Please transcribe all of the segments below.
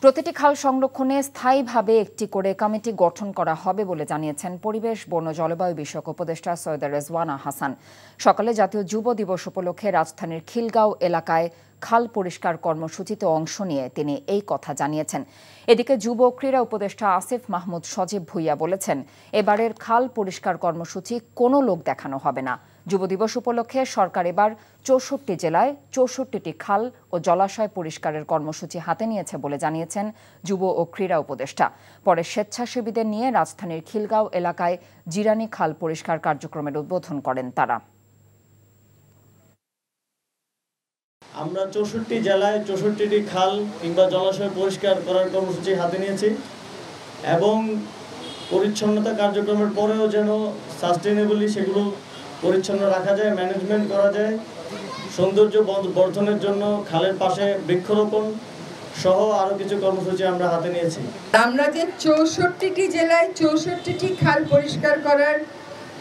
প্রতিটি খাল সংরক্ষণে স্থায়ীভাবে একটি করে কমিটি গঠন করা হবে বলে জানিয়েছেন পরিবেশ, বন ও জলবায়ু বিষয়ক উপদেষ্টা সৈয়দ রেজওয়ানা হাসান। সকালে জাতীয় যুব দিবস উপলক্ষে রাজধানীর খিলগাঁও এলাকায় খাল পরিষ্কার কর্মসূচিতে অংশ নিয়ে তিনি এই কথা জানিয়েছেন। এদিকে যুব ক্রীড়া উপদেষ্টা আসিফ মাহমুদ সজীব ভুইয়া বলেছেন, এবারের খাল পরিষ্কার কর্মসূচি কোনো লোক দেখানো হবে না। যুব দিবস উপলক্ষে সরকার এবার ৬৪ জেলায় ৬৪টি খাল ও জলাশয় পরিষ্কারের কর্মসূচি হাতে নিয়েছে বলে জানিয়েছেন যুব ও ক্রীড়া উপদেষ্টা। পরে স্বেচ্ছাসেবীদের নিয়ে রাজধানীর খিলগাঁও এলাকায় জিরানি খাল পরিষ্কার কার্যক্রমের উদ্বোধন করেন তারা। আমরা ৬৪ জেলায় ৬৪টি খাল কিংবা জলাশয় পরিষ্কার করার কর্মসূচি হাতে নিয়েছি এবং পরিচ্ছন্নতা কার্যক্রমের পরেও যেন সাস্টেনেবলি সেগুলো পরিচ্ছন্ন রাখা যায়, ম্যানেজমেন্ট করা যায়। সৌন্দর্য বর্ধনের জন্য খালের পাশে বৃক্ষরোপণ সহ আরও কিছু কর্মসূচি আমরা হাতে নিয়েছি। আমরা যে ৬৪টি জেলায় ৬৪টি খাল পরিষ্কার করার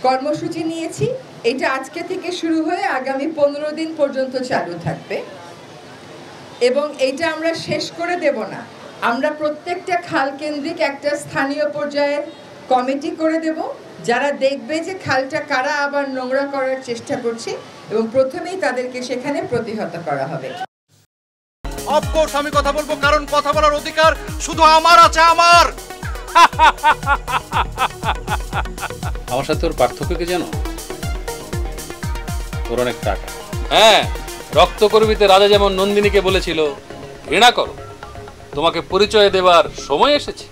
কর্মসূচি নিয়েছি, এটা আজকে থেকে শুরু হয়ে আগামী ১৫ দিন পর্যন্ত চালু থাকবে এবং এইটা আমরা শেষ করে দেব না। আমরা প্রত্যেকটা খাল কেন্দ্রিক একটা স্থানীয় পর্যায়ের কমিটি করে দেব, যারা দেখবে যে খালটা কারা আবার নোংরা করার চেষ্টা করছে এবং প্রথমেই তাদেরকে সেখানে প্রতিহত করা হবে। অফকোর্স আমি কথা বলবো, কারণ কথা বলার অধিকার শুধু আমার আছে। আমার সাথে ওর পার্থক্য কি জানো? ওর অনেক টাকা। হ্যাঁ, রক্তকর্মীতে রাজা যেমন নন্দিনীকে বলেছিল ঘৃণা করো, তোমাকে পরিচয় দেবার সময় এসেছে।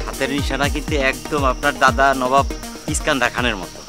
হাতের নিশানা কিন্তু একদম আপনার দাদা নবাব ইস্কান্দার খানের মতো।